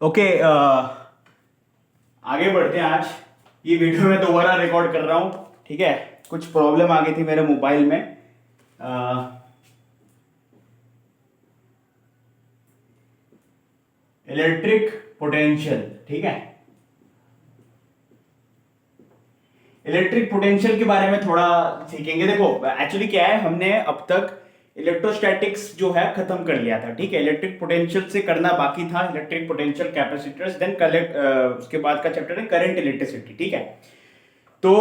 Okay, आगे बढ़ते हैं। आज ये वीडियो मैं दोबारा रिकॉर्ड कर रहा हूँ, ठीक है। कुछ प्रॉब्लम आ गई थी मेरे मोबाइल में। इलेक्ट्रिक पोटेंशियल, ठीक है। इलेक्ट्रिक पोटेंशियल के बारे में थोड़ा सीखेंगे। देखो एक्चुअली क्या है, हमने अब तक इलेक्ट्रोस्टैटिक्स जो है खत्म कर लिया था, ठीक है। इलेक्ट्रिक पोटेंशियल से करना बाकी था इलेक्ट्रिक पोटेंशियल, कैपेसिटर्स, देन उसके बाद का चैप्टर है करंट इलेक्ट्रिसिटी, ठीक है। तो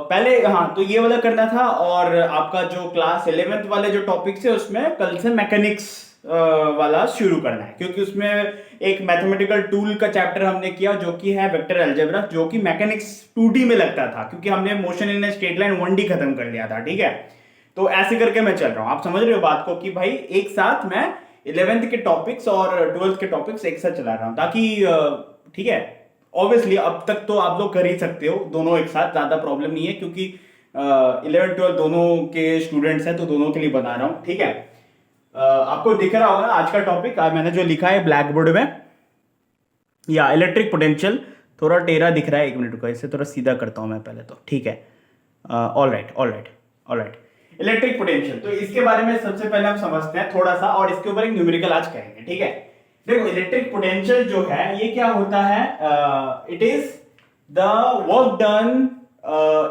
पहले हाँ, तो ये वाला करना था। और आपका जो क्लास 11th वाले जो टॉपिक्स है उसमें कल से मैकेनिक्स वाला शुरू करना है, क्योंकि उसमें एक मैथमेटिकल टूल का चैप्टर हमने किया जो कि है वेक्टर अलजेब्रा, जो कि मैकेनिक्स 2D में लगता था, क्योंकि हमने motion in straight line 1D खत्म कर लिया था, ठीक है। तो ऐसे करके मैं चल रहा हूं, आप समझ रहे हो बात को, कि भाई एक साथ मैं 11th के टॉपिक्स और 12th के टॉपिक्स एक साथ चला रहा हूं, ताकि ठीक है। ऑब्वियसली अब तक तो आप लोग कर ही सकते हो दोनों एक साथ, ज्यादा प्रॉब्लम नहीं है, क्योंकि 11 12 दोनों के स्टूडेंट्स हैं, तो दोनों के लिए बना रहा हूं, ठीक है। आपको दिख रहा होगा ना आज का टॉपिक, मैंने जो लिखा है ब्लैक बोर्ड में, या इलेक्ट्रिक पोटेंशियल। थोड़ा टेढ़ा दिख रहा है, एक मिनट का, इसे थोड़ा सीधा करता हूं मैं पहले तो, ठीक है। All right, all right, all right. Electric potential, तो इसके बारे में सबसे पहले हम समझते हैं थोड़ा सा, और इसके ऊपर एक न्यूमेरिकल आज करेंगे, ठीक है। देखो इलेक्ट्रिक पोटेंशियल जो है ये क्या होता है, it is the work done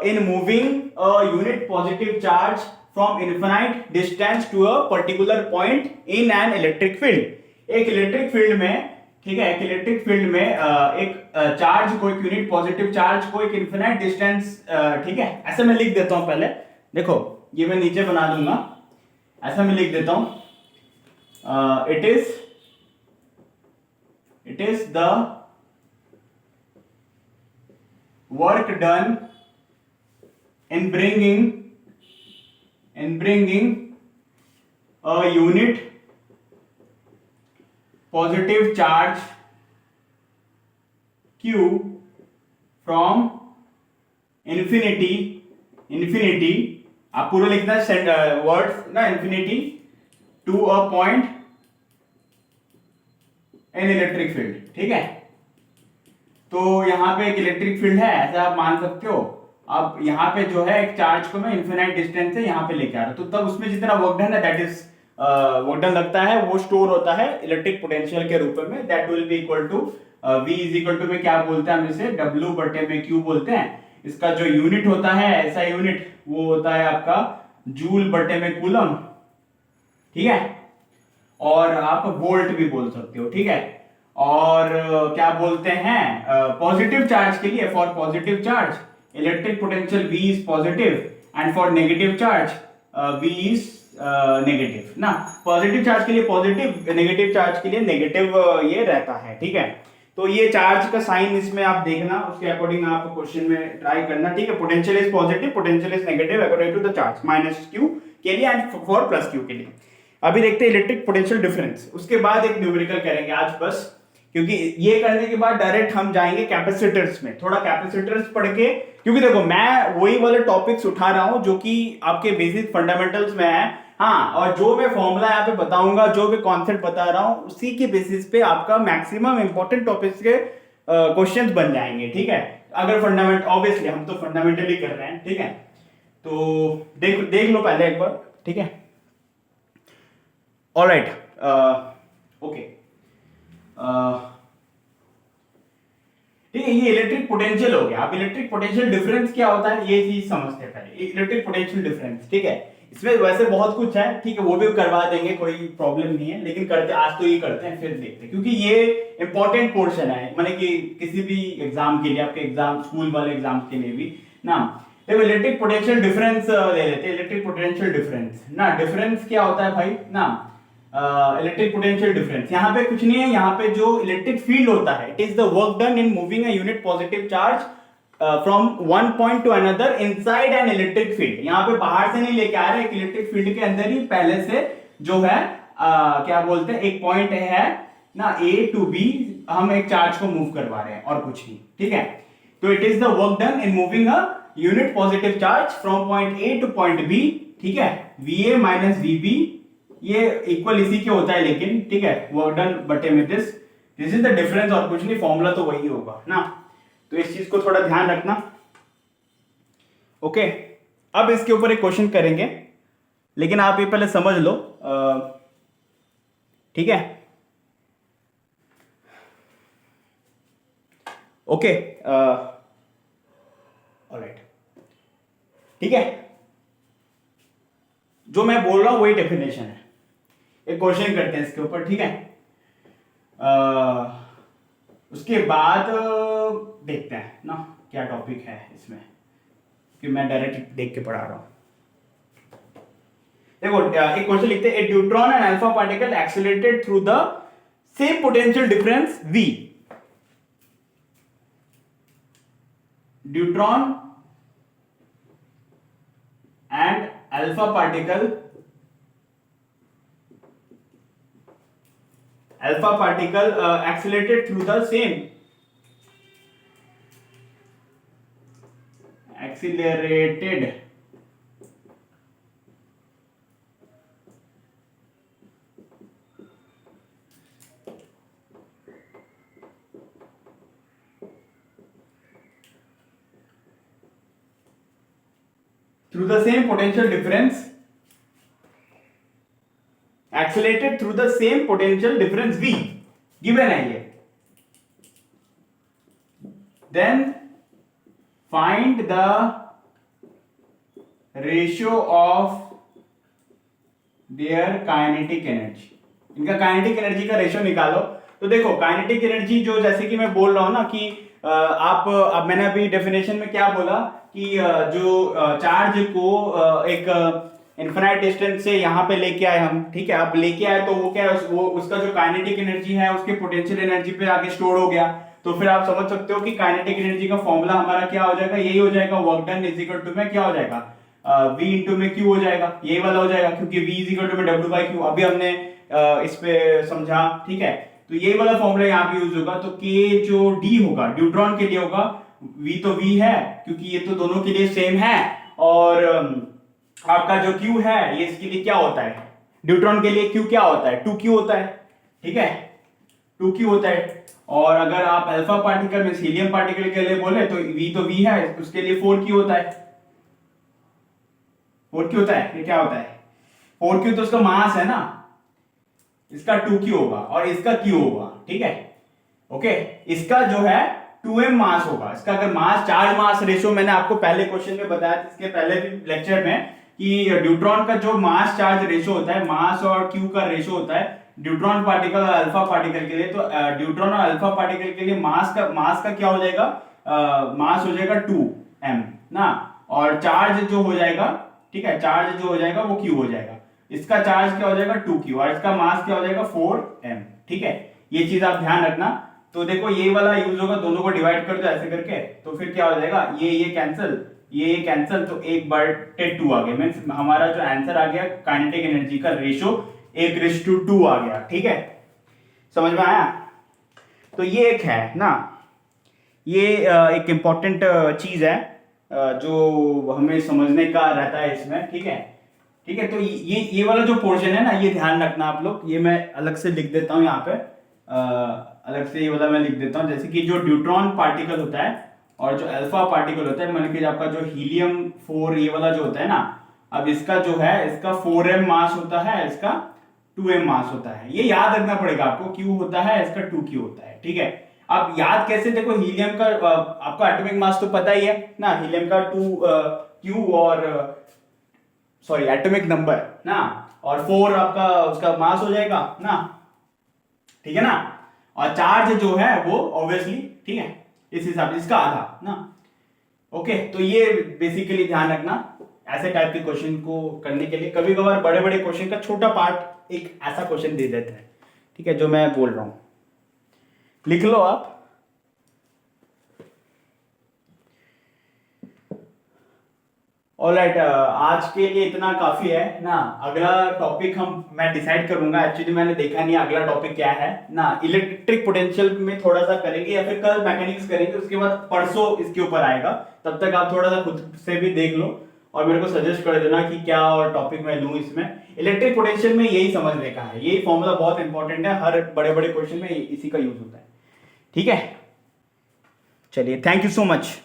in moving a unit positive charge from infinite distance to a particular point in an electric field. एक इलेक्ट्रिक फील्ड में, ठीक है, एक इलेक्ट्रिक फील्ड में एक चार्ज को, एक यूनिट पॉजिटिव चार्ज को एक इनफाइनाइट डिस्टेंस, ठीक है, ऐसे मैं लिख देता हूं पहले। देखो ये मैं नीचे बना दूंगा, ऐसा मैं लिख देता हूं, it is the work done in bringing a unit positive charge q from infinity, आप पूरा लिखना वर्ड्स ना, infinity to a point in electric field, ठीक है। तो यहां पे एक इलेक्ट्रिक फील्ड है, ऐसा आप मान सकते हो। अब यहाँ पे जो है एक चार्ज को मैं इनफिनाइट डिस्टेंस से यहाँ पे लेके आ रहा हूं, तो तब उसमें जितना वर्क डन है, दैट इज वर्क डन लगता है, वो स्टोर होता है इलेक्ट्रिक पोटेंशियल के रूप में। That will be equal to v is equal to में क्या बोलते हैं हम इसे, w बटे में q बोलते हैं। इसका जो यूनिट होता है, ऐसा यूनिट, वो होता है आपका जूल बटे में कूलम, ठीक है। और आप वोल्ट भी बोल सकते हो, ठीक है। और क्या बोलते हैं पॉजिटिव चार्ज के लिए, for positive charge electric potential v is positive, and for negative charge v is negative ना। पॉजिटिव चार्ज के लिए पॉजिटिव, नेगेटिव चार्ज के लिए नेगेटिव ये रहता है, ठीक है। तो ये चार्ज का साइन इसमें आप देखना, उसके अकॉर्डिंग आप क्वेश्चन में ट्राई करना, ठीक है। Potential is positive, potential is negative according to the charge, minus q के लिए एंड फॉर प्लस q के लिए। अभी देखते हैं इलेक्ट्रिक पोटेंशियल डिफरेंस, उसके बाद एक न्यूमेरिकल करेंगे आज बस, क्योंकि ये करने के बाद डायरेक्ट हम जाएंगे कैपेसिटर्स में, थोड़ा कैपेसिटर्स पढ़ के। क्योंकि देखो मैं वही वाले टॉपिक्स उठा रहा हूं जो कि आपके बेसिक फंडामेंटल्स में है, हाँ। और जो मैं फॉर्मूला यहाँ पे बताऊंगा, जो भी कॉन्सेप्ट बता रहा हूं, उसी के बेसिस पे आपका मैक्सिमम इंपॉर्टेंट टॉपिक्स के क्वेश्चंस बन जाएंगे, ठीक है। अगर फंडामेंट, ऑब्वियसली हम तो फंडामेंटली कर रहे हैं, ठीक है। तो देख लो पहले एक बार, ठीक है। ऑल राइट, ओके, ठीक है। ये इलेक्ट्रिक पोटेंशियल हो गया। अब इलेक्ट्रिक पोटेंशियल डिफरेंस क्या होता है, ये चीज समझते हैं पहले। इलेक्ट्रिक पोटेंशियल डिफरेंस, ठीक है, इसमें वैसे बहुत कुछ है, ठीक है, वो भी करवा देंगे, कोई प्रॉब्लम नहीं है, लेकिन करते आज तो ये करते हैं, फिर देखते हैं, क्योंकि ये इंपॉर्टेंट पोर्शन है, माने कि किसी भी एग्जाम के लिए, आपके एग्जाम, स्कूल वाले एग्जाम के लिए भी ना। देखो इलेक्ट्रिक पोटेंशियल डिफरेंस ले लेते हैं। इलेक्ट्रिक पोटेंशियल डिफरेंस ना, डिफरेंस क्या होता है भाई ना, इलेक्ट्रिक पोटेंशियल डिफरेंस, यहाँ पे कुछ नहीं है। यहाँ पे जो इलेक्ट्रिक फील्ड होता है, it is the work done in moving a unit positive charge from one point two another inside N electric field. यहाँ पे बाहर से नहीं लेके आ रहे, एक इलेक्ट्रिक फील्ड के अंदर ही पहले से जो है क्या बोलते हैं, एक पॉइंट है ना, ए टू बी, हम एक चार्ज को मूव करवा रहे हैं और कुछ नहीं, ठीक है। तो it is the work done in moving a unit positive charge from point A to point B, ठीक है। V A minus V B, ये इक्वल इसी के होता है, लेकिन ठीक है, वर्क डन बटे में this this is the difference, और कुछ नहीं, फॉर्मूला तो वही होगा ना। तो इस चीज को थोड़ा ध्यान रखना। ओके, अब इसके ऊपर एक क्वेश्चन करेंगे, लेकिन आप ये पहले समझ लो, ठीक है। ओके, ऑलराइट, ठीक है। जो मैं बोल रहा हूं वही डेफिनेशन है। एक क्वेश्चन करते हैं इसके ऊपर, ठीक है। उसके बाद देखते हैं ना क्या टॉपिक है इसमें, कि मैं डायरेक्ट देख के पढ़ा रहा हूं। देखो, एक क्वेश्चन लिखते हैं, a neutron and alpha particle accelerated through the same potential difference v। Neutron and alpha particle accelerated through the same accelerated through the same potential difference, accelerated through the same potential difference v, given है ये। then find the ratio of their kinetic energy। इनका kinetic energy का ratio निकालो। तो देखो, kinetic energy जो, जैसे कि मैं बोल रहा हूं ना कि अब मैंने अभी डेफिनेशन में क्या बोला कि जो चार्ज को एक इन्फिनाइट डिस्टेंस से यहाँ पे लेके आए हम, ठीक है। अब लेके आए तो वो क्या है, वो उसका जो काइनेटिक एनर्जी है उसके पोटेंशियल एनर्जी पे आके स्टोर हो गया। तो फिर आप समझ सकते हो कि काइनेटिक एनर्जी का फॉर्मूला हमारा क्या हो जाएगा, यही हो जाएगा, work done is equal to में क्या हो जाएगा, v इंटू में q हो जाएगा, यही वाला हो जाएगा, क्योंकि v इज इक्वल टू में w बाई क्यू। अभी हमने इस पे समझा, ठीक है। तो यही वाला फॉर्मूला यहाँ पे यूज होगा। तो k जो d होगा न्यूट्रॉन के लिए होगा, v तो v है क्योंकि ये तो दोनों के लिए सेम है, और आपका जो q है ये इसके लिए क्या होता है, न्यूट्रॉन के लिए q क्या होता है, 2q होता है, ठीक है, 2q होता है। और अगर आप अल्फा पार्टिकल में हीलियम पार्टिकल के लिए बोले तो v तो v है, उसके लिए 4q होता है। 4q होता है, ये क्या होता है, 4q तो उसका मास है ना, इसका 2q होगा और इसका q होगा, ठीक है। ओके, इसका जो है 2m मास होगा। इसका अगर मास चार्ज मास रेशियो मैंने आपको पहले क्वेश्चन में बताया, इसके पहले भी लेक्चर में, कि न्यूट्रॉन का जो मास चार्ज रेशियो होता है, मास और q का रेशियो होता है न्यूट्रॉन पार्टिकल और अल्फा पार्टिकल के लिए। तो न्यूट्रॉन और अल्फा पार्टिकल के लिए मास का क्या हो जाएगा, मास हो जाएगा 2m ना, और चार्ज जो हो जाएगा, ठीक है, चार्ज जो हो जाएगा वो q हो जाएगा। इसका चार्ज क्या हो जाएगा 2q, और इसका मास क्या हो जाएगा 4m, ठीक है। ये चीज आप ध्यान रखना। तो देखो, ये वाला यूज होगा, दोनों को डिवाइड कर दो ऐसे करके, तो फिर क्या हो जाएगा, ये कैंसिल, ये कैंसिल, तो 1/2 आ गया। मींस हमारा जो आंसर आ गया काइनेटिक एनर्जी का रेशियो 1:2 आ गया, ठीक है। समझ में आया। तो ये एक है ना, ये एक इंपॉर्टेंट चीज है जो हमें समझने का रहता है इसमें, ठीक है, ठीक है। तो ये वाला जो पोर्शन है ना, ये ध्यान रखना आप लोग। ये मैं अलग से लिख देता हूं यहाँ पे, अलग से ये वाला मैं लिख देता हूं, जैसे कि जो न्यूट्रॉन पार्टिकल होता है और जो अल्फा पार्टिकल होता है, मान लीजिए आपका जो हीलियम 4 ये वाला जो होता है ना, अब इसका जो है, इसका 4m मास होता है, इसका 2m मास होता है। ये याद रखना पड़ेगा आपको, q होता है, इसका 2q होता है, ठीक है। अब याद कैसे, देखो हीलियम का आपका एटॉमिक मास तो पता ही है ना, हीलियम का 2q और सॉरी एटॉमिक नंबर ना, और 4 आपका उसका मास हो जाएगा ना, ठीक है ना। और चार्ज जो है वो ऑब्वियसली, ठीक है, इस हिसाब से इसका आधा ना। ओके, तो ये बेसिकली ध्यान रखना ऐसे टाइप के क्वेश्चन को करने के लिए। कभी कभार बड़े बड़े क्वेश्चन का छोटा पार्ट एक ऐसा क्वेश्चन दे देते हैं, ठीक है, जो मैं बोल रहा हूं, लिख लो आप। ऑलराइट, आज के लिए इतना काफी है ना। अगला टॉपिक मैं डिसाइड करूंगा, एक्चुअली मैंने देखा नहीं अगला टॉपिक क्या है ना। इलेक्ट्रिक पोटेंशियल में थोड़ा सा करेंगे, या फिर कल मैकेनिक्स करेंगे, उसके बाद परसों इसके ऊपर आएगा। तब तक आप थोड़ा सा खुद से भी देख लो और मेरे को सजेस्ट कर देना कि क्या और टॉपिक मैं लूँ इसमें। इलेक्ट्रिक पोटेंशियल में यही समझने का है, यही फॉर्मूला बहुत इंपॉर्टेंट है, हर बड़े बड़े क्वेश्चन में इसी का यूज होता है। ठीक है, चलिए, थैंक यू सो मच।